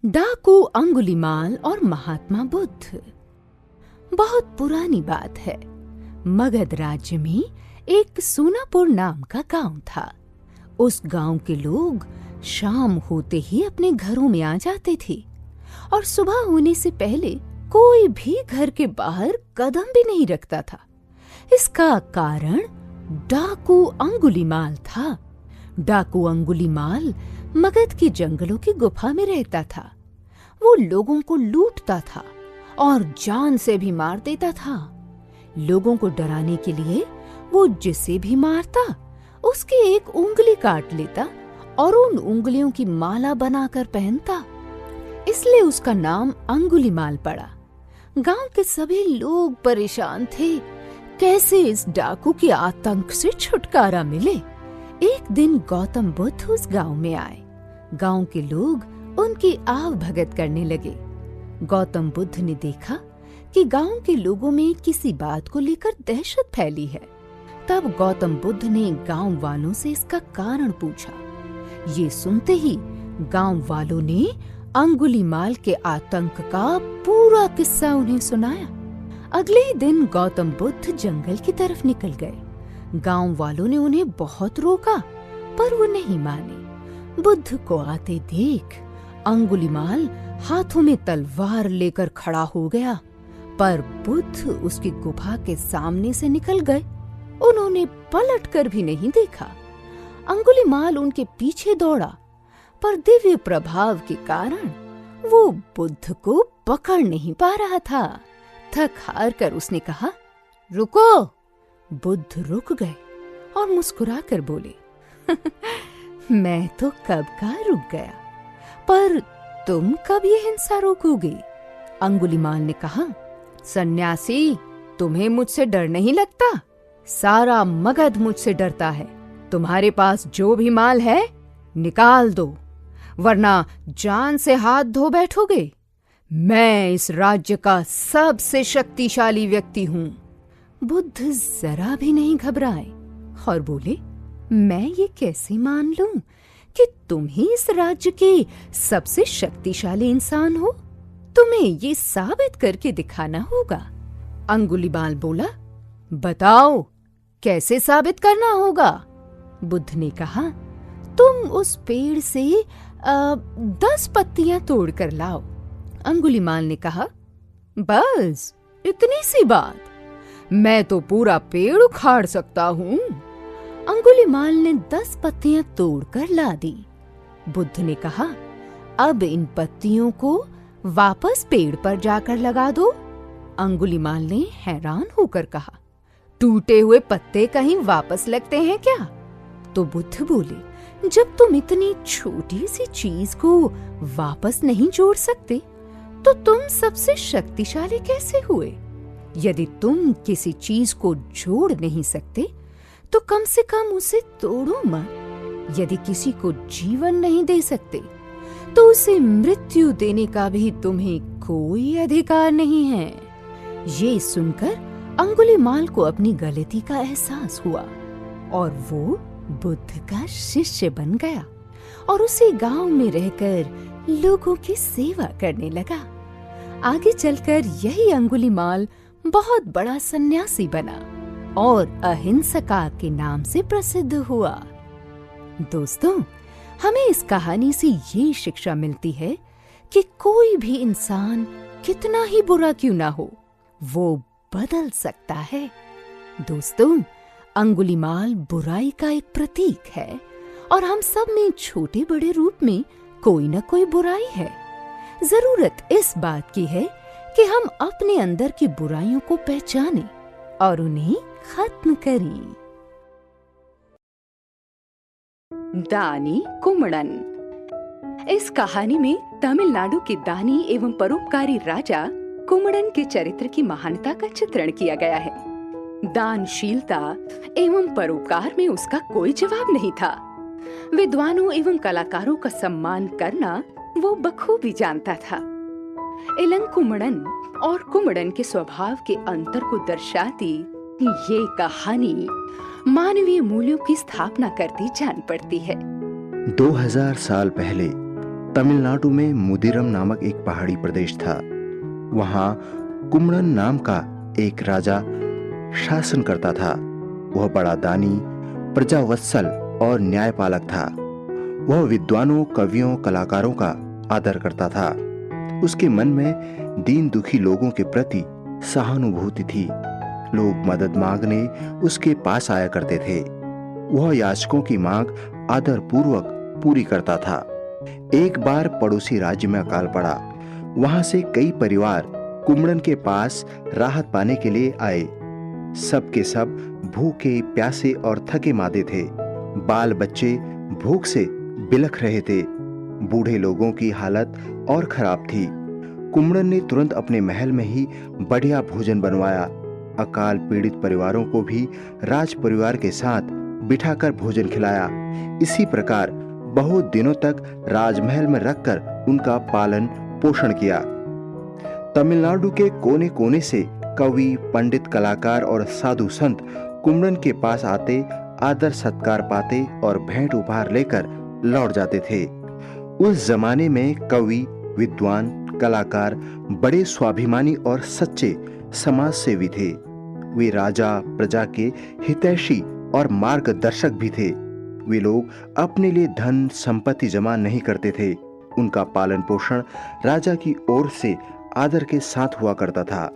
डाकू अंगुलीमाल और महात्मा बुद्ध। बहुत पुरानी बात है। मगध राज्य में एक सोनापुर नाम का गांव था। उस गांव के लोग शाम होते ही अपने घरों में आ जाते थे और सुबह होने से पहले कोई भी घर के बाहर कदम भी नहीं रखता था। इसका कारण डाकू अंगुलीमाल था। डाकू अंगुलीमाल मगध के जंगलों की गुफा में रहता था। वो लोगों को लूटता था और जान से भी मार देता था। लोगों को डराने के लिए वो जिसे भी मारता उसकी एक उंगली काट लेता और उन उंगलियों की माला बनाकर पहनता। इसलिए उसका नाम अंगुलीमाल पड़ा। गांव के सभी लोग परेशान थे, कैसे इस डाकू के आतंक से छुटकारा मिले। एक दिन गौतम बुद्ध उस गांव में आए। गांव के लोग उनकी आव भगत करने लगे। गौतम बुद्ध ने देखा कि गांव के लोगों में किसी बात को लेकर दहशत फैली है। तब गौतम बुद्ध ने गांव वालों से इसका कारण पूछा। ये सुनते ही गांव वालों ने अंगुलीमाल के आतंक का पूरा किस्सा उन्हें सुनाया। अगले ही दिन गौतम बुद्ध जंगल की तरफ निकल गए। गांव वालों ने उन्हें बहुत रोका पर वो नहीं माने। बुद्ध को आते देख अंगुलीमाल हाथों में तलवार लेकर खड़ा हो गया, पर बुद्ध उसकी गुफा के सामने से निकल गए। उन्होंने पलट कर भी नहीं देखा। अंगुलीमाल उनके पीछे दौड़ा, पर दिव्य प्रभाव के कारण वो बुद्ध को पकड़ नहीं पा रहा था। थक हार कर उसने कहा, रुको। बुद्ध रुक गए और मुस्कुराकर बोले, मैं तो कब का रुक गया, पर तुम कब ये हिंसा रोकोगे? अंगुलीमाल ने कहा, सन्यासी, तुम्हें मुझसे डर नहीं लगता? सारा मगध मुझसे डरता है। तुम्हारे पास जो भी माल है निकाल दो, वरना जान से हाथ धो बैठोगे। मैं इस राज्य का सबसे शक्तिशाली व्यक्ति हूँ। बुद्ध जरा भी नहीं घबराए और बोले, मैं ये कैसे मान लूं कि तुम ही इस राज्य के सबसे शक्तिशाली इंसान हो? तुम्हें ये साबित करके दिखाना होगा। अंगुलीमाल बोला, बताओ कैसे साबित करना होगा? बुद्ध ने कहा, तुम उस पेड़ से 10 पत्तियां तोड़ कर लाओ। अंगुलीमाल ने कहा, बस इतनी सी बात? मैं तो पूरा पेड़ उखाड़ सकता हूँ। अंगुलीमाल ने 10 पत्तियां तोड़कर ला दी। बुद्ध ने कहा, अब इन पत्तियों को वापस पेड़ पर जाकर लगा दो। अंगुलीमाल ने हैरान होकर कहा, टूटे हुए पत्ते कहीं वापस लगते हैं क्या? तो बुद्ध बोले, जब तुम इतनी छोटी सी चीज को वापस नहीं जोड़ सकते तो तुम सबसे शक्तिशाली कैसे हुए? यदि तुम किसी चीज को जोड़ नहीं सकते तो कम से कम उसे तोड़ो मत। यदि किसी को जीवन नहीं दे सकते तो उसे मृत्यु देने का भी तुम्हें कोई अधिकार नहीं है। ये सुनकर अंगुलीमाल को अपनी गलती का एहसास हुआ और वो बुद्ध का शिष्य बन गया और उसी गांव में रहकर लोगों की सेवा करने लगा। आगे चलकर यही अंगुलीमाल बहुत बड़ा सन्यासी बना और अहिंसका के नाम से प्रसिद्ध हुआ। दोस्तों, हमें इस कहानी से ये शिक्षा मिलती है कि कोई भी इंसान कितना ही बुरा क्यों ना हो, वो बदल सकता है। दोस्तों, अंगुलीमाल बुराई का एक प्रतीक है और हम सब में छोटे बड़े रूप में कोई न कोई बुराई है। जरूरत इस बात की है कि हम अपने अंदर की बुराइयों को पहचानें और उन्हें खत्म करें। दानी कुम्मड़न। इस कहानी में तमिलनाडु के दानी एवं परोपकारी राजा कुम्मड़न के चरित्र की महानता का चित्रण किया गया है। दानशीलता एवं परोपकार में उसका कोई जवाब नहीं था। विद्वानों एवं कलाकारों का सम्मान करना वो बखूबी जानता था। इलंकुम्मड़न और कुम्मड़न के स्वभाव के अंतर को दर्शाती ये कहानी मानवीय मूल्यों की स्थापना करती जान पड़ती है। 2000 साल पहले तमिलनाडु में मुदिरम नामक एक पहाड़ी प्रदेश था। वहाँ कुम्मड़न नाम का एक राजा शासन करता था। वह बड़ा दानी, प्रजावत्सल और न्यायपालक था। वह विद्वानों, कवियों, कलाकारों का आदर करता था। उसके मन में दीन दुखी लोगों के प्रति सहानुभूति थी। लोग मदद मांगने उसके पास आया करते थे। वह याचकों की मांग आदर पूर्वक पूरी करता था। एक बार पड़ोसी राज्य में अकाल पड़ा। वहां से कई परिवार कुम्मड़न के पास राहत पाने के लिए आए। सब के सब भूखे, प्यासे और थके मादे थे। बाल बच्चे भूख से बिलख रहे थे। बूढ़े लोगों की हालत और खराब थी। कुम्मड़न ने तुरंत अपने महल में ही बढ़िया भोजन बनवाया। अकाल पीड़ित परिवारों को भी राज परिवार के साथ बिठाकर भोजन खिलाया। इसी प्रकार बहुत दिनों तक राजमहल में रखकर उनका पालन पोषण किया। तमिलनाडु के कोने कोने से कवि, पंडित, कलाकार और साधु संत कुम्मड़न के पास आते, आदर सत्कार पाते और भेंट उपहार लेकर लौट जाते थे। उस जमाने में कवि, विद्वान, कलाकार बड़े स्वाभिमानी और सच्चे समाज सेवी थे। वे राजा, प्रजा के हितैषी और मार्गदर्शक भी थे। वे लोग अपने लिए धन संपत्ति जमा नहीं करते थे। उनका पालन पोषण राजा की ओर से आदर के साथ हुआ करता था।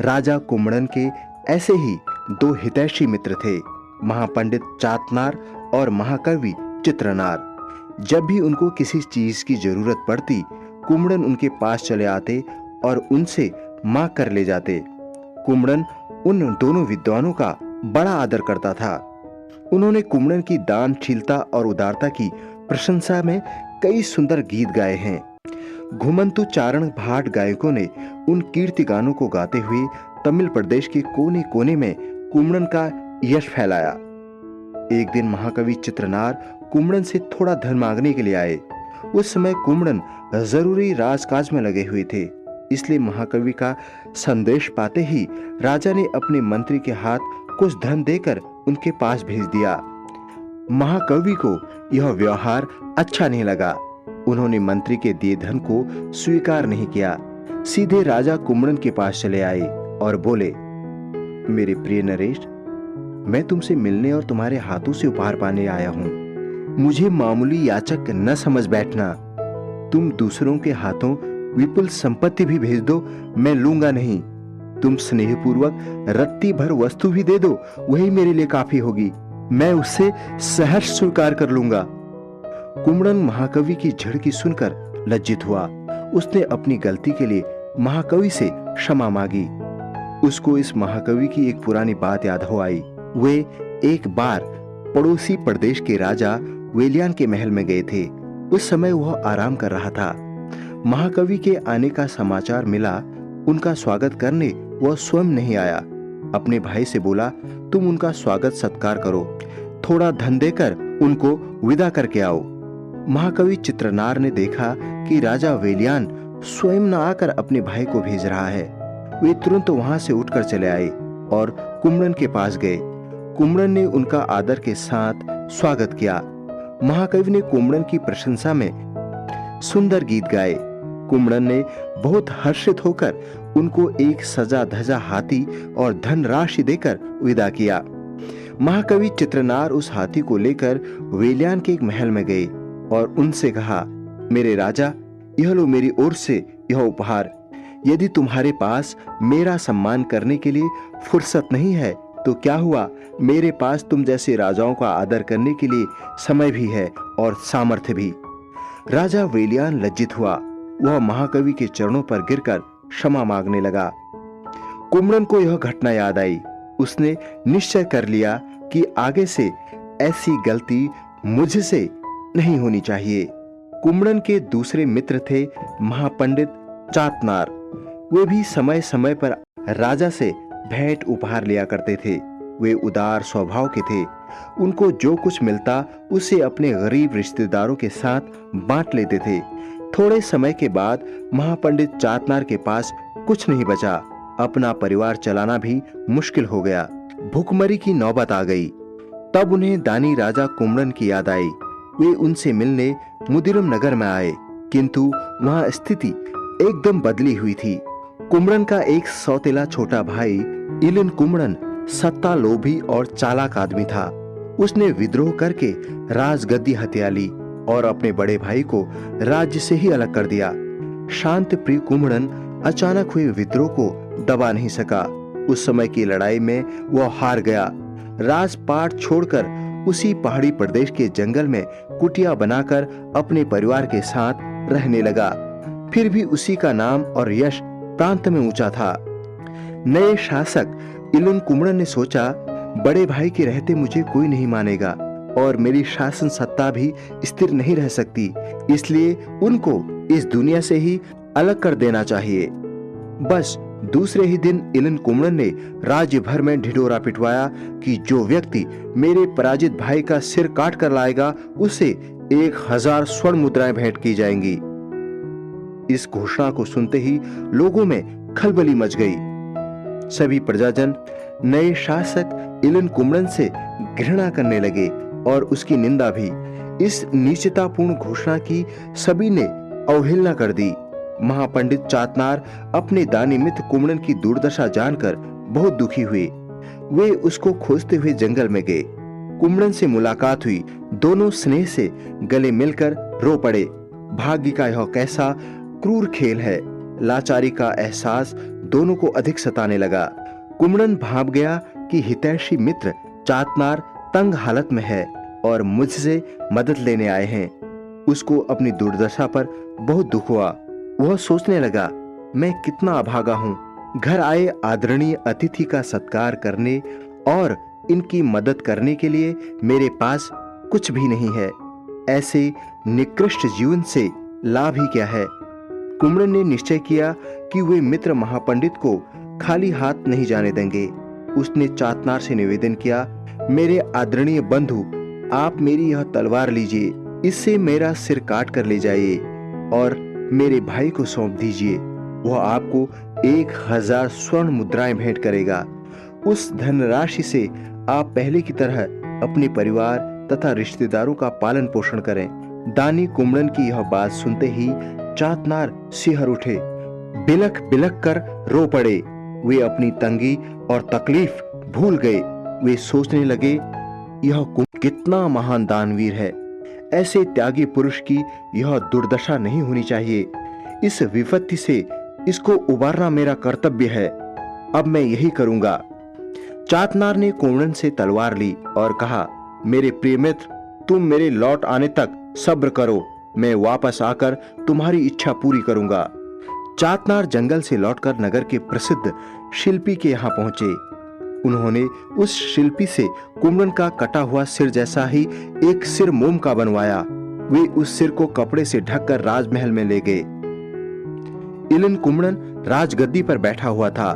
राजा कुम्मड़न के ऐसे ही दो हितैषी मित्र थे, महापंडित चातनार और महाकवि चित्रनार। जब भी उनको किसी चीज की जरूरत पड़ती, कुम्मड़न उनके पास चले आते और उनसे मांग कर ले जाते। कुम्मड़न उन दोनों विद्वानों का बड़ा आदर करता था। उन्होंने कुम्मड़न की दानशीलता और उदारता की प्रशंसा में कई सुंदर गीत गाए हैं। घुमंतु चारण भाट गायकों ने उन कीर्ति गानों को गाते हुए तमिल प्रदेश के कोने कोने में कुम्मड़न का यश फैलाया। एक दिन महाकवि चित्रनार कुम्मड़न से थोड़ा धन मांगने के लिए आए। उस समय कुम्मड़न जरूरी राजकाज में लगे हुए थे, इसलिए महाकवि का संदेश पाते ही राजा ने अपने मंत्री के हाथ कुछ धन देकर उनके पास भेज दिया। महाकवि को यह व्यवहार अच्छा नहीं लगा। उन्होंने मंत्री के दिए धन को स्वीकार नहीं किया। सीधे राजा कुम्मड़न के पास चले आए और बोले, मेरे प्रिय नरेश, मैं तुमसे मिलने और तुम्हारे हाथों से उपहार पाने आया हूं। मुझे मामूली याचक न समझ बैठना। तुम दूसरों के हाथों विपुल संपत्ति भी भेज दो, मैं लूंगा नहीं। तुम स्नेहपूर्वक रत्ती भर वस्तु भी दे दो, वही मेरे लिए काफी होगी। मैं उससे सहर्ष स्वीकार कर लूंगा। कुम्मड़न महाकवि की झड़की सुनकर लज्जित हुआ। उसने अपनी गलती के लिए महाकवि से क्षमा मांगी। उसको इस महाकवि की एक पुरानी बात याद हो आई। वे एक बार पड़ोसी प्रदेश के राजा वेलियान के महल में गए थे। उस समय वह आराम कर रहा था। महाकवि के आने का समाचार मिला। उनका स्वागत करने वह स्वयं नहीं आया। अपने भाई से बोला, तुम उनका स्वागत सत्कार करो, थोड़ा धन देकर उनको विदा करके आओ। महाकवि चित्रनार ने देखा कि राजा वेलियान स्वयं न आकर अपने भाई को भेज रहा है। वे तुरंत वहां से उठकर चले आए और कुम्मड़न के पास गए। कुम्मड़न ने उनका आदर के साथ स्वागत किया। महाकवि ने कुम्मड़न की प्रशंसा में सुंदर गीत गाए। कुम्मड़न ने बहुत हर्षित होकर उनको एक सजा धजा हाथी और धन राशि देकर विदा किया। महाकवि चित्रनार उस हाथी को लेकर वेलियान के एक महल में गए और उनसे कहा, मेरे राजा, यह लो मेरी ओर से यह उपहार। यदि तुम्हारे पास मेरा सम्मान करने के लिए फुर्सत नहीं है तो क्या हुआ, मेरे पास तुम जैसे राजाओं का आदर करने के लिए समय भी है और सामर्थ्य भी। राजा वेलियान लज्जित हुआ। वह महाकवि के चरणों पर गिरकर क्षमा मांगने लगा। कुम्मड़न को यह घटना याद आई। उसने निश्चय कर लिया कि आगे से ऐसी गलती मुझसे नहीं होनी चाहिए। कुम्मड़न के दूसरे मित्र थे महापंडित चातनार। वे भी समय समय पर राजा से भेंट उपहार लिया करते थे। वे उदार स्वभाव के थे। उनको जो कुछ मिलता उसे अपने गरीब रिश्तेदारों के साथ बांट लेते थे। थोड़े समय के बाद महापंडित चातनार के पास कुछ नहीं बचा। अपना परिवार चलाना भी मुश्किल हो गया। भुखमरी की नौबत आ गई। तब उन्हें दानी राजा कुम्मड़न की याद आई। वे उनसे मिलने मुदिरम नगर में आए। किंतु वहां स्थिति एकदम बदली हुई थी। कुम्हड़न का एक सौतेला छोटा भाई इलन कुम्हड़न सत्ता लोभी और चालाक आदमी था। उसने विद्रोह करके राजगद्दी हथिया ली और अपने बड़े भाई को राज्य से ही अलग कर दिया। शांत प्रिय कुम्हड़न अचानक हुए विद्रोह को दबा नहीं सका। उस समय की लड़ाई में वह हार गया। राजपाट छोड़कर उसी पहाड़ी प्रदेश के जंगल में कुटिया बनाकर अपने परिवार के साथ रहने लगा। फिर भी उसी का नाम और यश प्रांत में ऊंचा था। नए शासक इलन कुम्हड़न ने सोचा, बड़े भाई के रहते मुझे कोई नहीं मानेगा और मेरी शासन सत्ता भी स्थिर नहीं रह सकती, इसलिए उनको इस दुनिया से ही अलग कर देना चाहिए। बस दूसरे ही दिन इलन कुम्हड़न ने राज्य भर में ढिढोरा पिटवाया कि जो व्यक्ति मेरे पराजित भाई का सिर काट कर लाएगा उसे 1000 स्वर्ण मुद्राएं भेंट की जाएंगी। इस घोषणा को सुनते ही लोगों में खलबली मच गई। सभी प्रजाजन नए शासक इलन कुम्हड़न से घृणा करने लगे और उसकी निंदा भी। इस नीचतापूर्ण घोषणा की सभी ने अवहेलना कर दी। महापंडित चातनार अपने दानी मित्र कुम्हड़न की दुर्दशा जानकर बहुत दुखी हुए। वे उसको खोजते हुए जंगल में गए। कुम्हड़न से मुलाकात हुई। दोनों स्नेह से गले मिलकर रो पड़े। भाग्य का यह कैसा क्रूर खेल है। लाचारी का एहसास दोनों को अधिक सताने लगा। कुम्हड़न भांप गया कि हितैषी मित्र चातनार तंग हालत में है और मुझसे मदद लेने आए हैं। उसको अपनी दुर्दशा पर बहुत दुख हुआ। वह सोचने लगा, मैं कितना अभागा हूँ। घर आए आदरणीय अतिथि का सत्कार करने और इनकी मदद करने के लिए मेरे पास कुछ भी नहीं है। ऐसे निकृष्ट जीवन से लाभ ही क्या है। कुम्हड़न ने निश्चय किया कि वे मित्र महापंडित को खाली हाथ नहीं जाने देंगे। उसने चातनार से निवेदन किया, मेरे आदरणीय बंधु, आप मेरी यह तलवार लीजिए, इससे मेरा सिर काट कर ले जाइए और मेरे भाई को सौंप दीजिए। वह आपको 1000 स्वर्ण मुद्राएं भेंट करेगा। उस धनराशि से आप पहले की तरह अपने परिवार तथा रिश्तेदारों का पालन पोषण करें। दानी कुम्हड़न की यह बात सुनते ही चातनार सिहर उठे, बिलख बिलख कर रो पड़े। वे अपनी तंगी और तकलीफ भूल गए। वे सोचने लगे, यह कितना महान दानवीर है। ऐसे त्यागी पुरुष की यह दुर्दशा नहीं होनी चाहिए। इस विपत्ति से इसको उबारना मेरा कर्तव्य है। अब मैं यही करूंगा। चातनार ने कुम्हड़न से तलवार ली और कहा, मेरे प्रिय मित्र, तुम मेरे लौट आने तक सब्र करो। मैं वापस आकर तुम्हारी इच्छा पूरी करूंगा। चातनार जंगल से लौटकर नगर के प्रसिद्ध शिल्पी के यहाँ पहुंचे। उन्होंने उस शिल्पी से कुम्हड़न का कटा हुआ सिर जैसा ही एक सिर मोम का बनवाया। वे उस सिर को कपड़े से ढककर राजमहल में ले गए। इलन कुम्हड़न राजगद्दी पर बैठा हुआ था।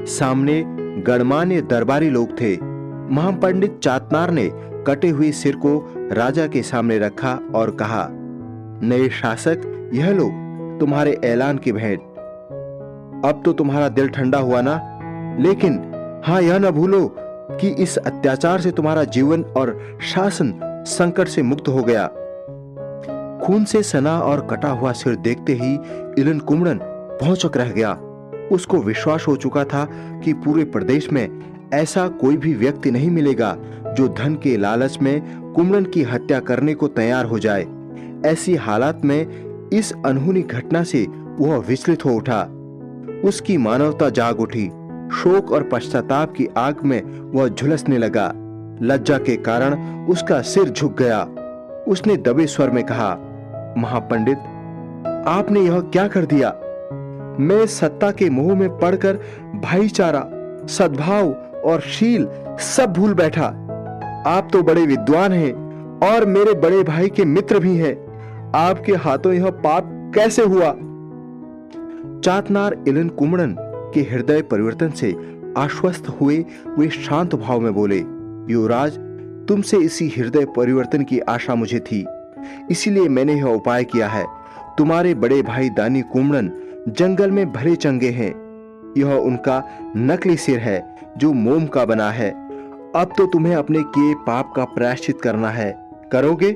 सामने गणमान्य दरबारी लोग थे। महापंडित चातनार ने कटे हुए सिर को राजा के सामने रखा और कहा, नए शासक, यह लो तुम्हारे ऐलान की भेंट। अब तो तुम्हारा दिल ठंडा हुआ ना? लेकिन हाँ, यह न भूलो कि इस अत्याचार से तुम्हारा जीवन और शासन संकट से मुक्त हो गया। खून से सना और कटा हुआ सिर देखते ही इलन कुम्हड़न भौंचक रह गया। उसको विश्वास हो चुका था कि पूरे प्रदेश में ऐसा कोई भी व्यक्ति नहीं मिलेगा जो धन के लालच में कुम्हड़न की हत्या करने को तैयार हो जाए। ऐसी हालात में इस अनहोनी घटना से वह विचलित हो उठा। उसकी मानवता जाग उठी। शोक और पश्चाताप की आग में वह झुलसने लगा। लज्जा के कारण उसका सिर झुक गया। उसने दबे स्वर में कहा, महापंडित, आपने यह क्या कर दिया? मैं सत्ता के मोह में पड़कर भाईचारा, सद्भाव और शील सब भूल बैठा। आप तो बड़े विद्वान हैं और मेरे बड़े भाई के मित्र भी हैं। आपके हाथों यह पाप कैसे हुआ? चातनार इलन कुम्हड़न के हृदय परिवर्तन से आश्वस्त हुए वे शांत भाव में बोले, युवराज, तुमसे इसी हृदय परिवर्तन की आशा मुझे थी, इसीलिए मैंने यह उपाय किया है। तुम्हारे बड़े भाई दानी कुम्हड़न जंगल में भले चंगे हैं। यह उनका नकली सिर है जो मोम का बना है। अब तो तुम्हें अपने किए पाप का प्रायश्चित करना है। करोगे?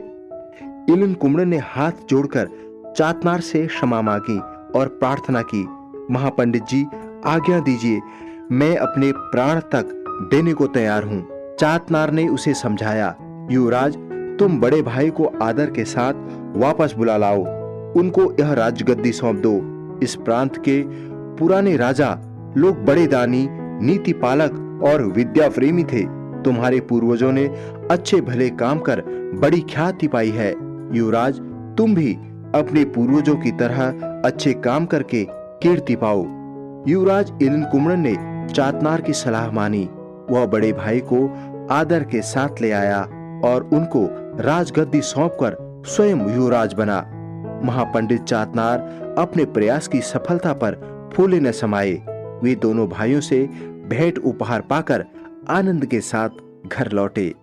इलन कुम्हड़न ने हाथ जोड़कर चातनार से क्षमा मांगी और प्रार्थना की, महापंडित जी आज्ञा दीजिए, मैं अपने प्राण तक देने को तैयार हूँ। चातनार ने उसे समझाया, युवराज तुम बड़े भाई को आदर के साथ वापस बुला लाओ, उनको यह राजगद्दी सौंप दो। इस प्रांत के पुराने राजा लोग बड़े दानी, नीति पालक और विद्या प्रेमी थे। तुम्हारे पूर्वजों ने अच्छे भले काम कर बड़ी ख्याति पाई है। युवराज तुम भी अपने पूर्वजों की तरह अच्छे काम करके कीर्ति पाओ। युवराज इलिन कुमड़न ने चातनार की सलाह मानी। वह बड़े भाई को आदर के साथ ले आया और उनको राजगद्दी सौंपकर स्वयं युवराज बना। महापंडित चातनार अपने प्रयास की सफलता पर फूले न समाये। वे दोनों भाइयों से भेंट उपहार पाकर आनंद के साथ घर लौटे।